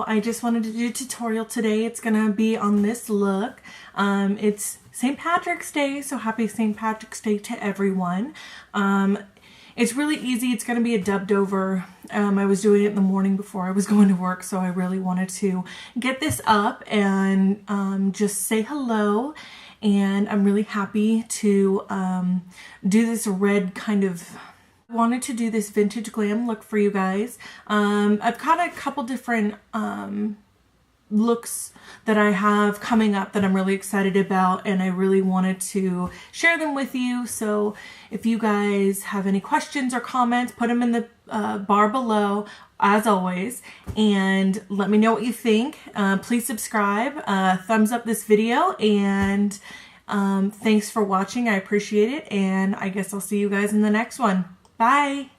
so I just wanted to do a tutorial today. It's gonna be on this look. It's St. Patrick's Day, so happy St. Patrick's Day to everyone. It's really easy. It's gonna be a dubbed over. I was doing it in the morning before I was going to work, so I really wanted to get this up and just say hello. And I'm really happy to do this red kind of, wanted to do this vintage glam look for you guys. I've got a couple different looks that I have coming up that I'm really excited about, and I really wanted to share them with you. So if you guys have any questions or comments, put them in the bar below as always, and let me know what you think. Please subscribe, thumbs up this video, and thanks for watching. I appreciate it, and I guess I'll see you guys in the next one. Bye!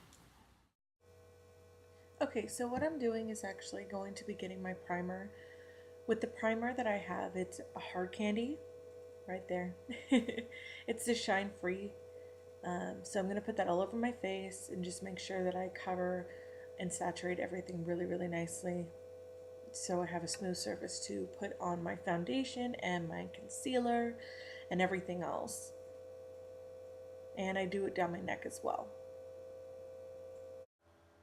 Okay, so what I'm doing is actually going to be getting my primer. With the primer that I have, it's a hard candy, right there. It's the Shine Free. So I'm going to put that all over my face and just make sure that I cover and saturate everything really, really nicely, so I have a smooth surface to put on my foundation and my concealer and everything else. And I do it down my neck as well.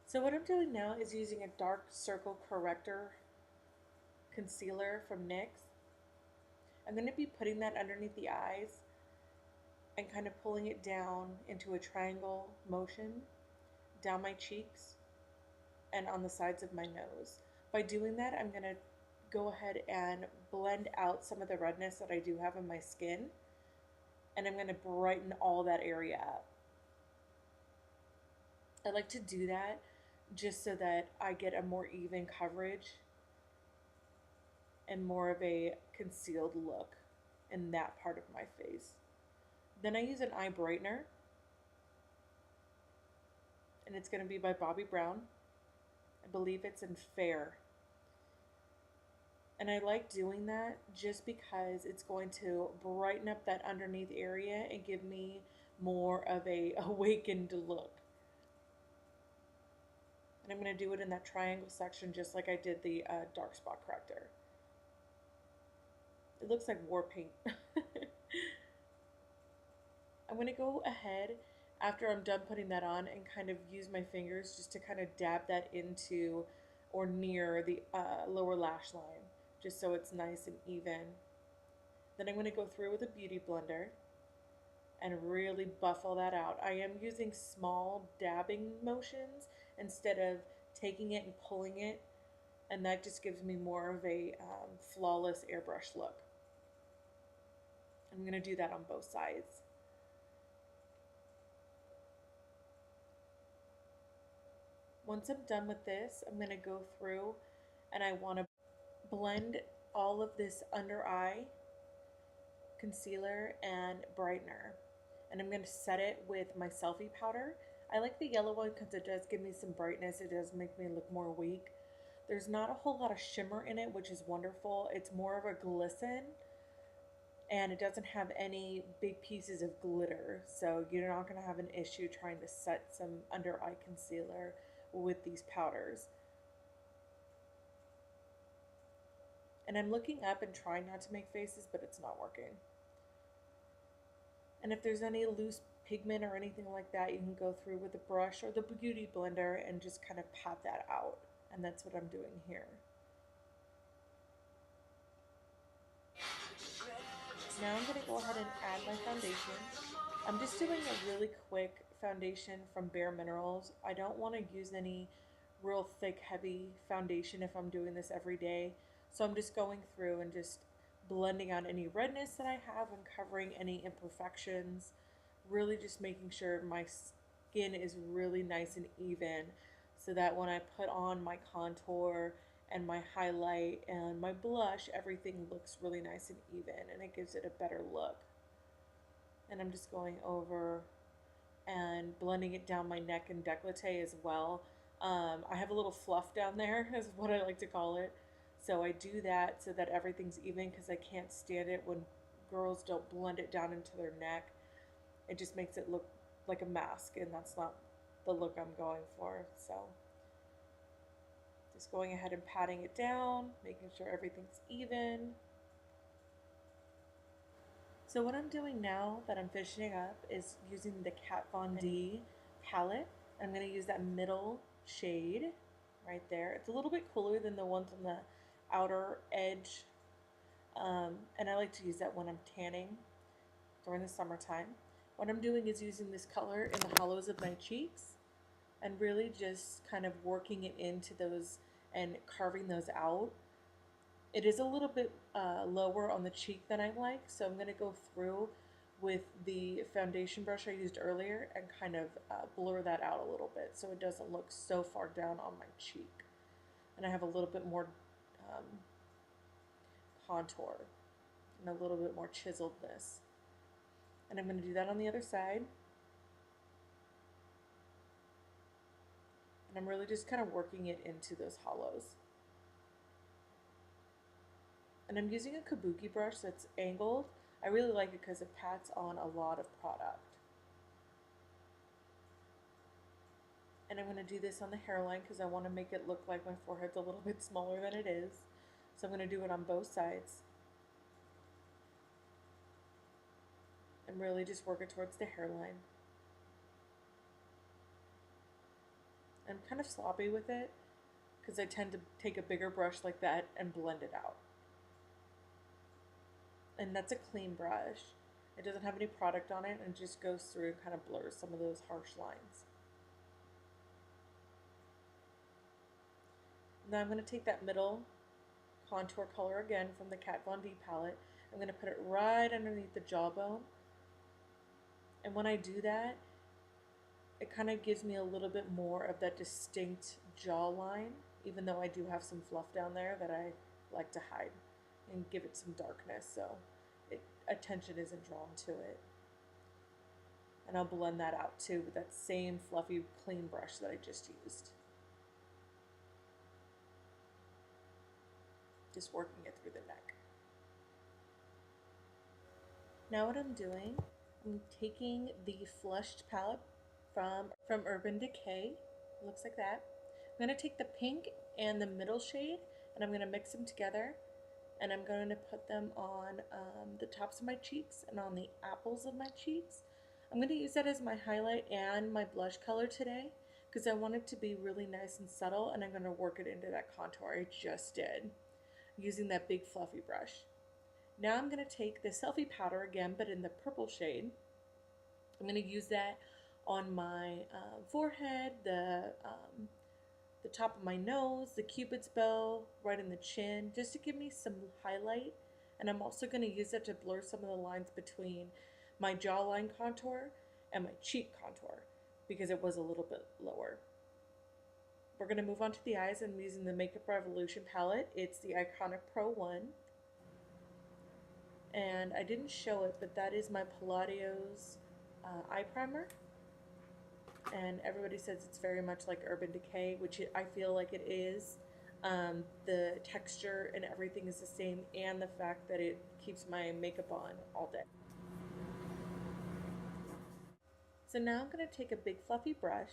So what I'm doing now is using a dark circle corrector concealer from NYX. I'm going to be putting that underneath the eyes and kind of pulling it down into a triangle motion down my cheeks and on the sides of my nose. By doing that, I'm going to go ahead and blend out some of the redness that I do have in my skin, and I'm going to brighten all that area up. I like to do that just so that I get a more even coverage and more of a concealed look in that part of my face. Then I use an eye brightener, and it's going to be by Bobbi Brown. I believe it's in Fair. And I like doing that just because it's going to brighten up that underneath area and give me more of a awakened look. And I'm going to do it in that triangle section just like I did the dark spot corrector. It looks like war paint. I'm going to go ahead after I'm done putting that on and kind of use my fingers just to kind of dab that into or near the lower lash line, just so it's nice and even. Then I'm going to go through with a beauty blender and really buff all that out. I am using small dabbing motions instead of taking it and pulling it, and that just gives me more of a flawless airbrush look. I'm going to do that on both sides. Once I'm done with this, I'm going to go through and I want to blend all of this under eye concealer and brightener. And I'm going to set it with my selfie powder. I like the yellow one because it does give me some brightness. It does make me look more awake. There's not a whole lot of shimmer in it, which is wonderful. It's more of a glisten, and it doesn't have any big pieces of glitter, so you're not going to have an issue trying to set some under eye concealer with these powders. And I'm looking up and trying not to make faces, but it's not working. And if there's any loose pigment or anything like that, you can go through with a brush or the beauty blender and just kind of pat that out. And that's what I'm doing here. Now I'm going to go ahead and add my foundation. I'm just doing a really quick foundation from Bare Minerals. I don't want to use any real thick, heavy foundation if I'm doing this every day. So I'm just going through and just blending out any redness that I have and covering any imperfections. Really just making sure my skin is really nice and even, so that when I put on my contour and my highlight and my blush, everything looks really nice and even, and it gives it a better look. And I'm just going over and blending it down my neck and décolleté as well. I have a little fluff down there, is what I like to call it. So I do that so that everything's even, because I can't stand it when girls don't blend it down into their neck. It just makes it look like a mask, and that's not the look I'm going for. So Just going ahead and patting it down, making sure everything's even. So what I'm doing now that I'm finishing up is using the Kat Von D palette. I'm going to use that middle shade right there. It's a little bit cooler than the ones on the outer edge. And I like to use that when I'm tanning during the summertime. What I'm doing is using this color in the hollows of my cheeks and really just kind of working it into those and carving those out. It is a little bit lower on the cheek than I like, so I'm going to go through with the foundation brush I used earlier and kind of blur that out a little bit so it doesn't look so far down on my cheek. And I have a little bit more contour and a little bit more chiseledness. And I'm going to do that on the other side. And I'm really just kind of working it into those hollows. And I'm using a kabuki brush that's angled. I really like it because it pats on a lot of product. And I'm going to do this on the hairline because I want to make it look like my forehead's a little bit smaller than it is. So I'm going to do it on both sides. And really just work it towards the hairline. I'm kind of sloppy with it because I tend to take a bigger brush like that and blend it out. And that's a clean brush. It doesn't have any product on it and just goes through and kind of blurs some of those harsh lines. Now I'm going to take that middle contour color again from the Kat Von D palette. I'm going to put it right underneath the jawbone. And when I do that, it kind of gives me a little bit more of that distinct jawline, even though I do have some fluff down there that I like to hide and give it some darkness so attention isn't drawn to it. And I'll blend that out too with that same fluffy clean brush that I just used. Just working it through the neck. Now what I'm doing, I'm taking the flushed palette from Urban Decay. It looks like that. I'm going to take the pink and the middle shade and I'm going to mix them together. And I'm going to put them on the tops of my cheeks and on the apples of my cheeks. I'm going to use that as my highlight and my blush color today because I want it to be really nice and subtle, and I'm going to work it into that contour I just did using that big fluffy brush. Now I'm going to take the selfie powder again, but in the purple shade. I'm going to use that on my forehead, the top of my nose, the cupid's bow, right in the chin, just to give me some highlight. And I'm also going to use it to blur some of the lines between my jawline contour and my cheek contour because it was a little bit lower. We're going to move on to the eyes. I'm using the Makeup Revolution palette. It's the Iconic Pro 1. And I didn't show it, but that is my Palladio's eye primer. And everybody says it's very much like Urban Decay, which I feel like it is. The texture and everything is the same, and the fact that it keeps my makeup on all day. So now I'm going to take a big fluffy brush,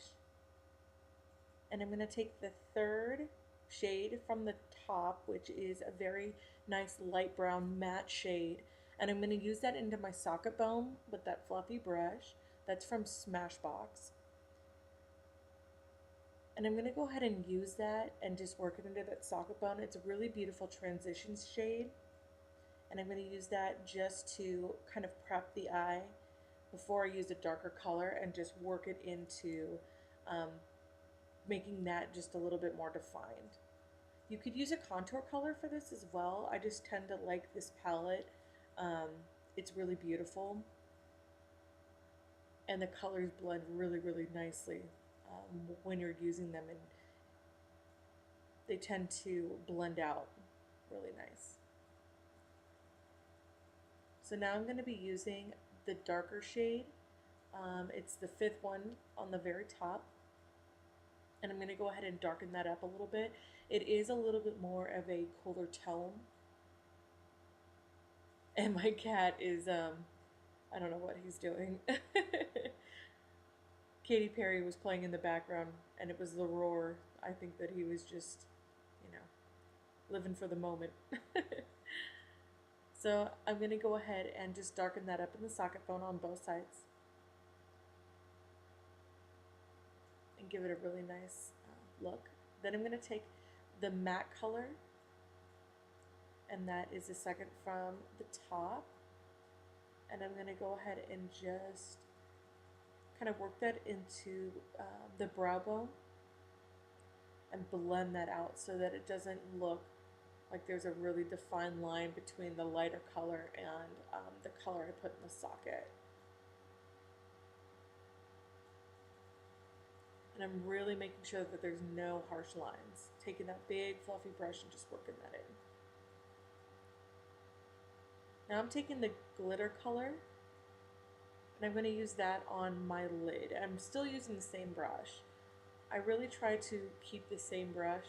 and I'm going to take the third shade from the top, which is a very nice light brown matte shade, and I'm going to use that into my socket bone with that fluffy brush. That's from Smashbox. And I'm going to go ahead and use that and just work it into that socket bone. It's a really beautiful transition shade. And I'm going to use that just to kind of prep the eye before I use a darker color and just work it into making that just a little bit more defined. You could use a contour color for this as well. I just tend to like this palette. It's really beautiful. And the colors blend really, really nicely. When you're using them, and they tend to blend out really nice. So now I'm going to be using the darker shade. It's the fifth one on the very top, and I'm going to go ahead and darken that up a little bit. It is a little bit more of a cooler tone, and my cat is I don't know what he's doing. Katy Perry was playing in the background, and it was the roar. I think that he was just living for the moment. So I'm going to go ahead and just darken that up in the socket bone on both sides and give it a really nice look. Then I'm going to take the matte color, and that is the second from the top, and I'm going to go ahead and just kind of work that into the brow bone and blend that out so that it doesn't look like there's a really defined line between the lighter color and the color I put in the socket. And I'm really making sure that there's no harsh lines. Taking that big fluffy brush and just working that in. Now I'm taking the glitter color and I'm going to use that on my lid. I'm still using the same brush. I really try to keep the same brush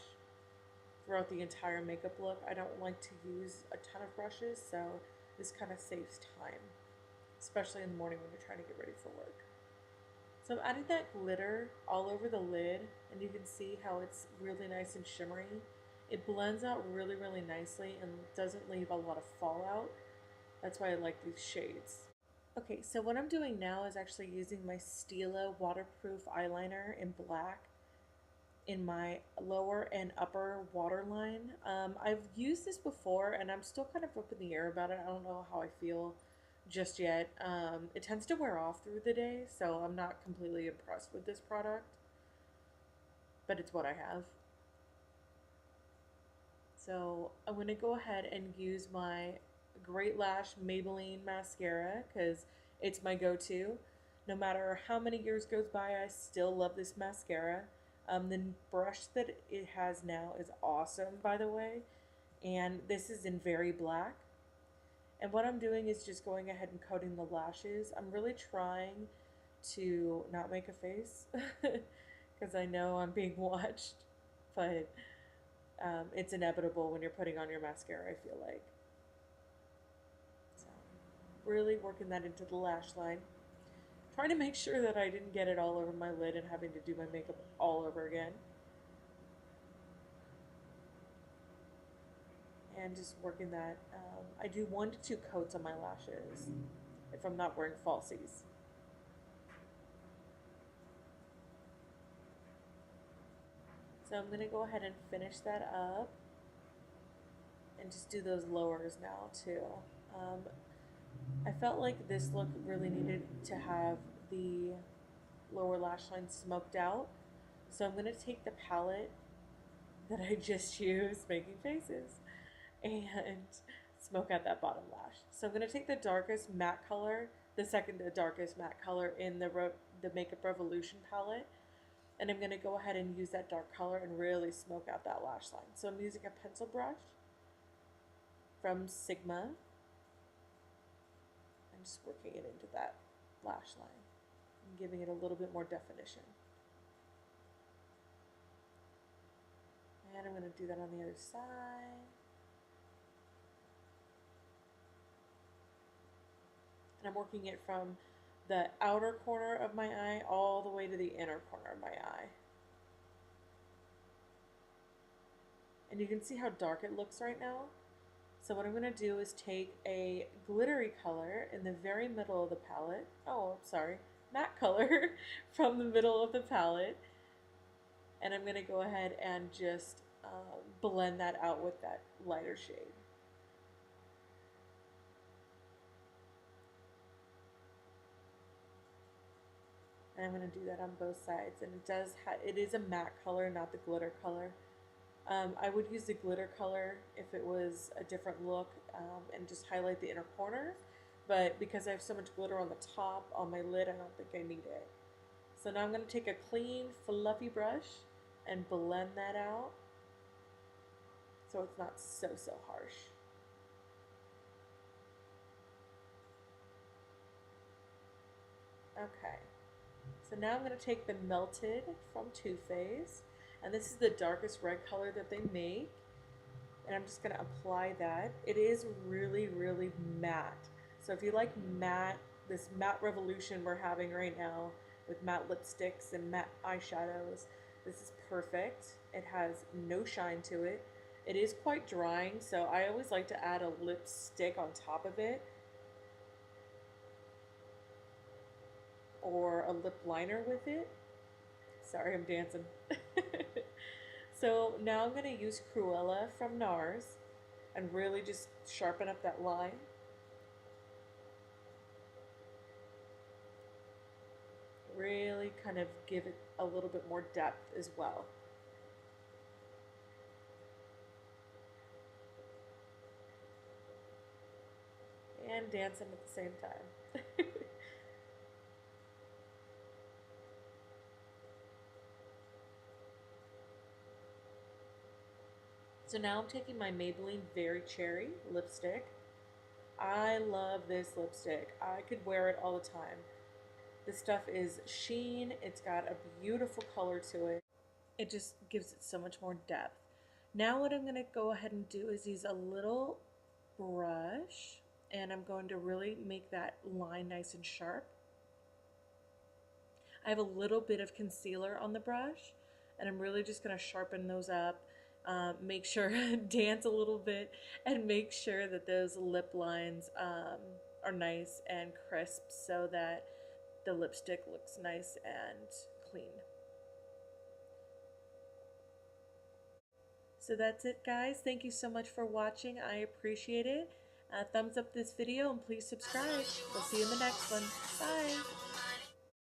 throughout the entire makeup look. I don't like to use a ton of brushes, so this kind of saves time, especially in the morning when you're trying to get ready for work. So I'm adding that glitter all over the lid, and you can see how it's really nice and shimmery. It blends out really, really nicely and doesn't leave a lot of fallout. That's why I like these shades. Okay, so what I'm doing now is actually using my Stila waterproof eyeliner in black in my lower and upper waterline. I've used this before and I'm still kind of up in the air about it. I don't know how I feel just yet. It tends to wear off through the day, so I'm not completely impressed with this product, but it's what I have. So I'm going to go ahead and use my Great Lash Maybelline mascara because it's my go-to. No matter how many years goes by, I still love this mascara. The brush that it has now is awesome, by the way, and this is in Very Black. And what I'm doing is just going ahead and coating the lashes. I'm really trying to not make a face because I know I'm being watched, but it's inevitable when you're putting on your mascara, I feel like. So, really working that into the lash line. Trying to make sure that I didn't get it all over my lid and having to do my makeup all over again. And just working that. I do 1 to 2 coats on my lashes if I'm not wearing falsies. So I'm going to go ahead and finish that up and just do those lowers now too. I felt like this look really needed to have the lower lash line smoked out. So I'm going to take the palette that I just used, making faces, and smoke out that bottom lash. So I'm going to take the darkest matte color, the second darkest matte color in the Makeup Revolution palette, and I'm going to go ahead and use that dark color and really smoke out that lash line. So I'm using a pencil brush from Sigma. I'm just working it into that lash line and giving it a little bit more definition. And I'm going to do that on the other side. And I'm working it from the outer corner of my eye all the way to the inner corner of my eye. And you can see how dark it looks right now. So what I'm going to do is take a glittery color in the very middle of the palette. Oh, I'm sorry, matte color from the middle of the palette. And I'm going to go ahead and just blend that out with that lighter shade. And I'm going to do that on both sides. And it is a matte color, not the glitter color. I would use the glitter color if it was a different look and just highlight the inner corner. But because I have so much glitter on the top, on my lid, I don't think I need it. So now I'm going to take a clean, fluffy brush and blend that out so it's not so harsh. Okay. So now I'm going to take the Melted from Too Faced, and this is the darkest red color that they make, and I'm just going to apply that. It is really, really matte. So if you like matte, this matte revolution we're having right now with matte lipsticks and matte eyeshadows, this is perfect. It has no shine to it. It is quite drying, so I always like to add a lipstick on top of it or a lip liner with it. Sorry, I'm dancing. So now I'm going to use Cruella from NARS and really just sharpen up that line. Really kind of give it a little bit more depth as well. And dancing at the same time. So now I'm taking my Maybelline Very Cherry lipstick. I love this lipstick. I could wear it all the time. This stuff is sheen. It's got a beautiful color to it. It just gives it so much more depth. Now what I'm going to go ahead and do is use a little brush, and I'm going to really make that line nice and sharp. I have a little bit of concealer on the brush, and I'm really just going to sharpen those up. Make sure, dance a little bit, and make sure that those lip lines are nice and crisp so that the lipstick looks nice and clean. So that's it, guys. Thank you so much for watching. I appreciate it. Thumbs up this video and please subscribe. We'll see you in the next one. Bye.